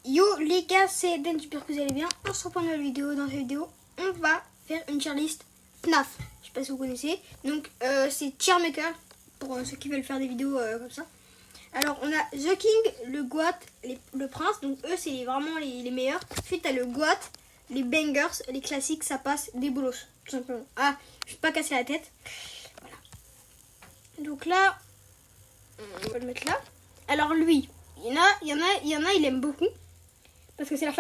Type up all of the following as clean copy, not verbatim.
Yo les gars, c'est Den, j'espère que vous allez bien. On se reprend dans la vidéo. Dans cette vidéo, on va faire une tier list FNAF. Je sais pas si vous connaissez. Donc c'est tier maker pour ceux qui veulent faire des vidéos comme ça. Alors on a The King, le Goat, le Prince. Donc eux c'est vraiment les meilleurs. Ensuite t'as le Goat, les Bangers, les classiques, ça passe, des bolos tout simplement. Ah, je vais pas casser la tête. Voilà. Donc là, on va le mettre là. Alors lui, il y en a, il aime beaucoup. Parce que c'est la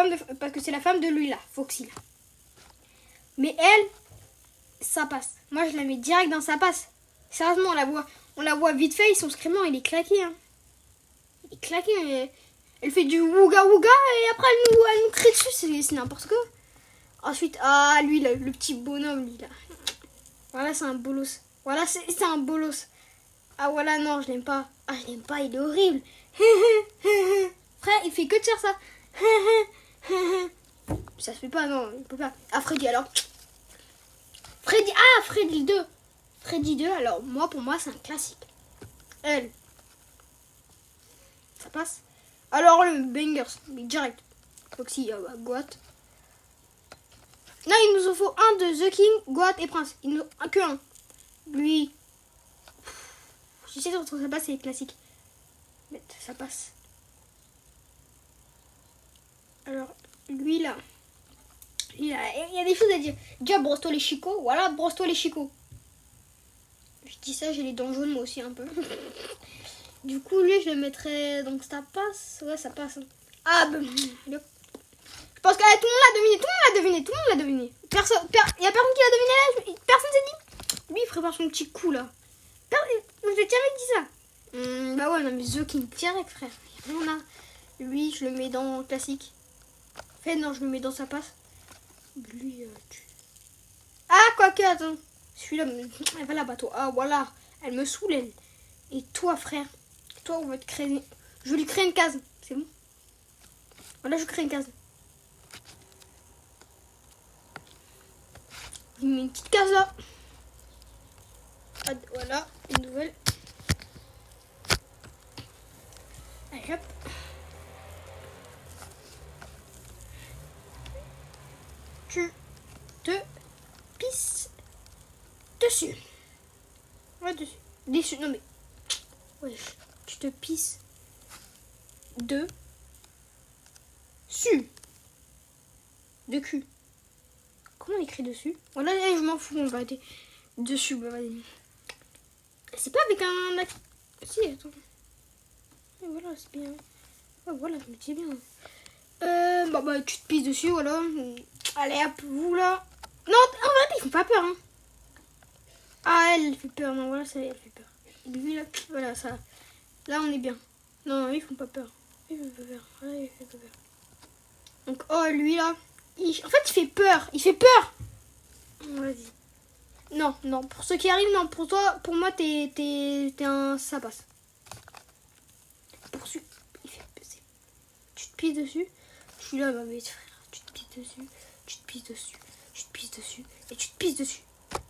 femme de lui là, Foxy là. Mais elle, ça passe. Moi je la mets direct dans ça passe. Sérieusement, on la voit vite fait, son screamant il est claqué. Hein. Il est claqué, mais elle fait du wouga wouga et après elle nous crie dessus, c'est n'importe quoi. Ensuite, ah lui là, le petit bonhomme lui là. Voilà, c'est un bolos. Voilà, c'est un bolos. Ah voilà, non, je l'aime pas. Ah, je l'aime pas, il est horrible. Frère, il fait que de faire ça. Ça se fait pas, non, il peut pas. Ah, Freddy, alors. Freddy 2. Freddy 2, alors, pour moi, c'est un classique. Elle. Ça passe. Alors, le Bangers, mais direct. Foxy, Goat. Là, il nous en faut un de The King, Goat et Prince. Il nous que un. Lui. J'essaie de retrouver ça passe, c'est les classiques. Mais ça passe. Alors, lui là, il y a des choses à dire. Déjà, brosse-toi les chicots. Voilà, brosse-toi les chicots. Je dis ça, j'ai les dents jaunes moi aussi un peu. Du coup, lui, je le mettrais. Donc, ça passe. Ouais, ça passe. Ah, ben. Je pense que tout le monde l'a deviné. Il y a personne qui l'a deviné là. Personne s'est dit. Lui, il prépare son petit coup là. Vous avez jamais dit ça. Bah ouais, non, mais The King, direct, frère. On a. Lui, je le mets dans classique. Non, je le mets dans sa passe. Lui, Ah, quoique, attends. Celui-là, elle va là-bas, toi. Ah, voilà. Elle me saoule, elle. Et toi, frère. Toi, on va te créer. Je vais lui créer une case. C'est bon. Voilà, je crée une case. Je mets une petite case là. Voilà, une nouvelle. Allez, hop. Tu te pisses dessus. Ouais, dessus. Non mais. Ouais, tu te pisses dessus. De cul. Comment on écrit dessus? Voilà, je m'en fous, on va arrêter. Dessus, bah vas-y. C'est pas avec un. Si, attends. Et voilà, c'est bien. Ouais, voilà, c'est bien. Bah, tu te pisses dessus, voilà. Allez, hop, vous là. Non, en vrai, ils font pas peur, hein. Ah, elle fait peur, non, voilà, ça, elle fait peur. Lui, là, voilà, ça. Là, on est bien. Non, ils font pas peur. Il fait pas peur. Voilà, il fait pas peur. Donc, oh, lui, là. En fait, il fait peur. Il fait peur. Vas-y. Non, pour ceux qui arrivent, non, pour toi, pour moi, t'es un. Ça passe. Pour ceux. Il fait. Tu te pisses dessus. Je suis là, ma bête, frère. Tu te pisses dessus. Tu te pisses dessus. Tu te pisses dessus. Et tu te pisses dessus.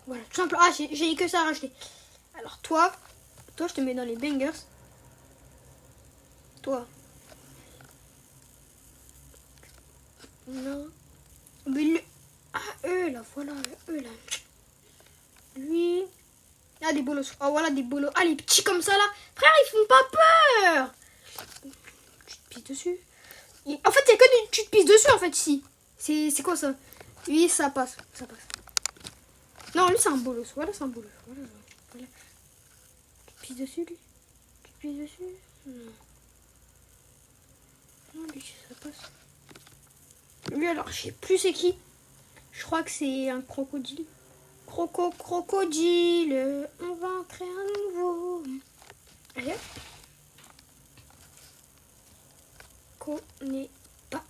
Voilà, tout simplement. Ah, j'ai que ça à rajouter. Alors, toi, je te mets dans les bangers. Toi. Non. Mais lui. Ah, eux, là, voilà. Eux, là. Lui. Ah, des bolos. Oh, voilà, des bolos. Ah, les petits comme ça, là. Frère, ils font pas peur. Tu te pisses dessus. En fait, il y a que du tu te pisses dessus, en fait, ici. C'est quoi ça? Oui, ça passe. Ça passe. Non, lui, c'est un bolos. Voilà, c'est un bolos. Voilà. Tu te pisses dessus, lui? Tu te pisses dessus? Non. Non, lui, ça passe. Lui, alors, je sais plus c'est qui. Je crois que c'est un crocodile. Crocodile. On va en créer un nouveau. Allez. Connais pas.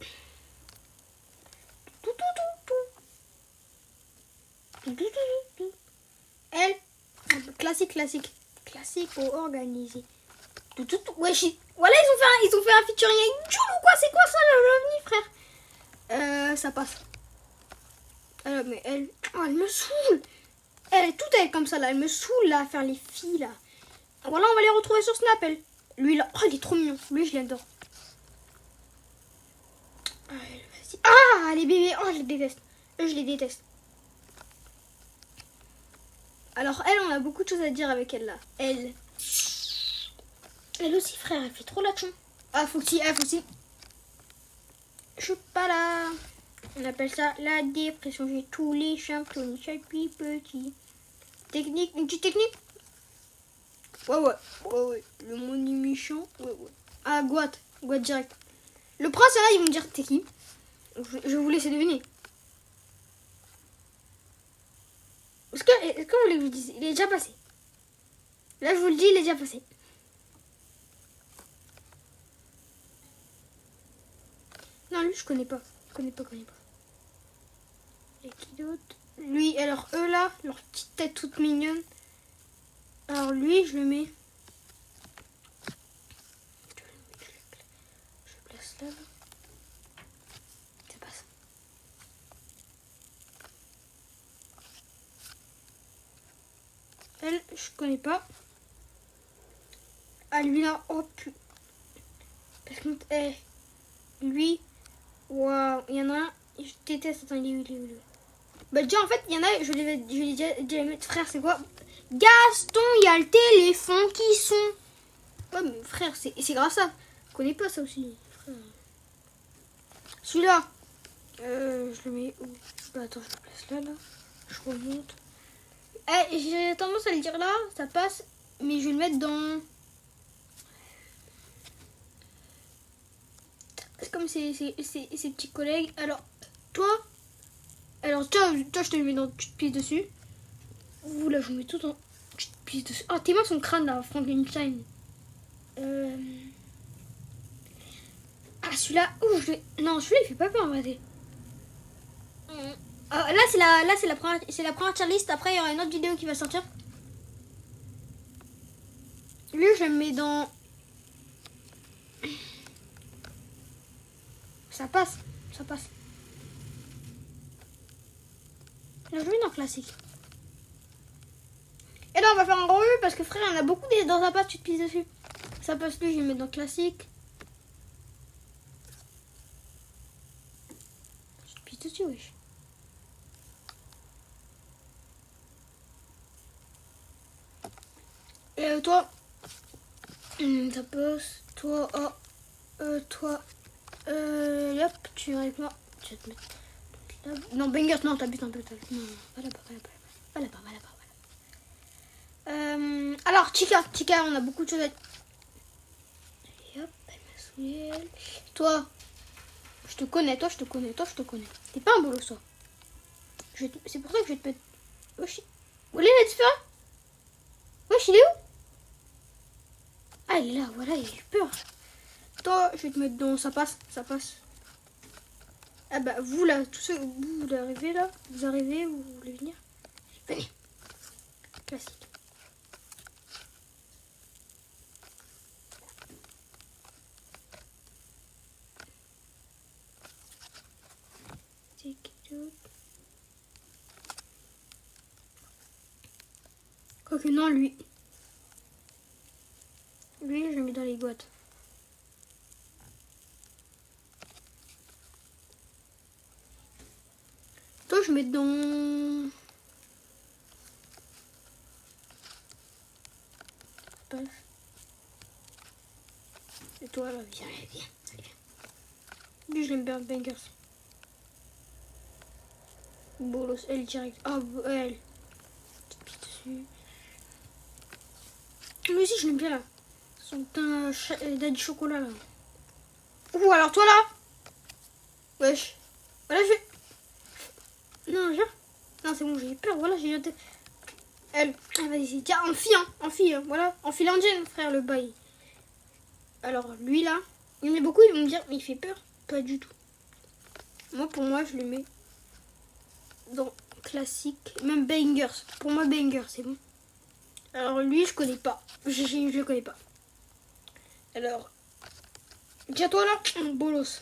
Elle. Classique pour organiser. Ouais, voilà, ils ont fait un featuring avec Jules ou quoi? C'est quoi ça, l'OVNI, frère? Ça passe. Mais elle. Oh, elle me saoule. Elle est toute elle comme ça là. Elle me saoule là à faire les filles là. Voilà, on va les retrouver sur Snap. Lui là. Oh, il est trop mignon. Lui, je l'adore. Allez, vas-y. Ah, les bébés. Oh, je les déteste. Eux, je les déteste. Alors, elle, on a beaucoup de choses à dire avec elle, là. Elle aussi, frère, elle fait trop la chon. Ah, faut que si, Je suis pas là. On appelle ça la dépression. J'ai tous les champions, chaque petit. Technique, une petite technique. Ouais. Le monde est méchant. Ouais. Ah, Guat direct. Le prince, là, ils vont me dire, t'es qui? Je vous laisse deviner. Est-ce que vous voulez que je vous dise? Il est déjà passé. Là, je vous le dis, il est déjà passé. Non, lui, je connais pas. Connais pas. Et qui d'autre? Lui, alors eux là, leur petite tête toute mignonne. Alors lui, je le mets. Je place là. C'est pas ça. Elle, je connais pas. Ah, lui là, oh putain. Parce que lui, waouh, il y en a un, je déteste. Attends, il est où? Bah déjà en fait, il y en a, je vais déjà mettre, frère, c'est quoi? Gaston, il y a le téléphone qui sonne. Ouais, mais frère, c'est grâce à ça. Je connais pas ça aussi, frère. Celui-là, je le mets où? Bah, attends, je le place là. Je remonte. J'ai tendance à le dire là, ça passe, mais je vais le mettre dans... C'est comme ses petits collègues. Alors, toi, je te le mets dans... Tu te pisses dessus. Ouh, là, je mets tout en... Tu te pisses dessus. Oh, tes mains son crâne, là, Frankenstein. Ah, celui-là... Ouh, je vais... Non, celui-là, il fait pas peur, en vrai. Là, c'est la première tier list. Après, il y aura une autre vidéo qui va sortir. Lui, je le mets dans... Ça passe. Là, je le mets dans classique. Et là, on va faire un revue parce que frère, il y en a beaucoup dans sa passe, tu te pisses dessus. Ça passe, lui, je le mets dans classique. Tu te pisses dessus, wesh. Et toi, ça passe. Toi, toi, hop, tu viens avec moi. Tu vas te mettre là. Non, Bangers, non, t'abuses un peu. Non, va là-bas. Alors, Chica, on a beaucoup de choses à... Et hop, elle m'a saoulé, elle. Toi, je te connais. T'es pas un bolos, toi. C'est pour ça que je vais te mettre... Wesh, où est le différent? Wesh, il est où? Ah, il est là, voilà, il a eu peur. Toi, je vais te mettre dans... Ça passe. Ah bah, vous là, tous ceux... Vous arrivez là? Vous arrivez, vous voulez venir? Venez. Classique. Quoique non, lui, je le mets dans les boîtes. Toi, je mets dans... Et toi, là, viens. Lui, je l'aime bien, Bangers. Bolos, elle direct. Ah, elle. Dessus. Lui aussi, je l'aime bien là. Son teint daddy chocolat là. Ouh, alors toi là. Wesh. Voilà, je vais. Non, viens. Non, c'est bon, j'ai peur. Voilà, j'ai noté. Elle. Ah, vas-y, tiens, en fille, hein. Voilà. En fille indienne, frère, le bail. Alors, lui là. Il y en a beaucoup, ils vont me dire, mais il fait peur. Pas du tout. Moi, pour moi, je le mets dans classique. Même Bangers. Pour moi, Bangers, c'est bon. Alors, lui, je connais pas. Je le connais pas. Alors, tiens-toi là. Un bolos.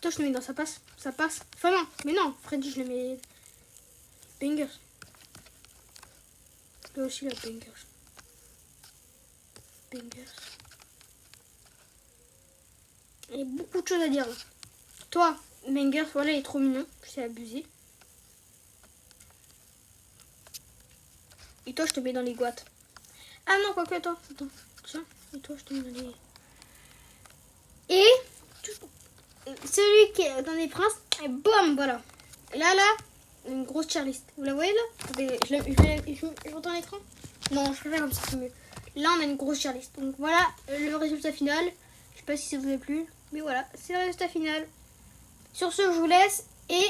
Toi, je le mets dans ça passe. Enfin, non. Mais non, Freddy, je le mets. Bangers. Là aussi, la Bangers. Il y a beaucoup de choses à dire là. Toi, Menger, voilà, il est trop mignon. C'est abusé. Et toi, je te mets dans les boîtes. Ah non, quoique, attends. Tiens, et toi, je te mets dans les... Et celui qui est dans les princes, et boum, voilà. Et là, une grosse cheerlist. Vous la voyez là? Attendez, je monte l'écran. Non, je préfère comme ça, c'est mieux. Là, on a une grosse cheerlist. Donc voilà le résultat final. Je sais pas si ça vous a plu, mais voilà, c'est le résultat final. Sur ce, je vous laisse et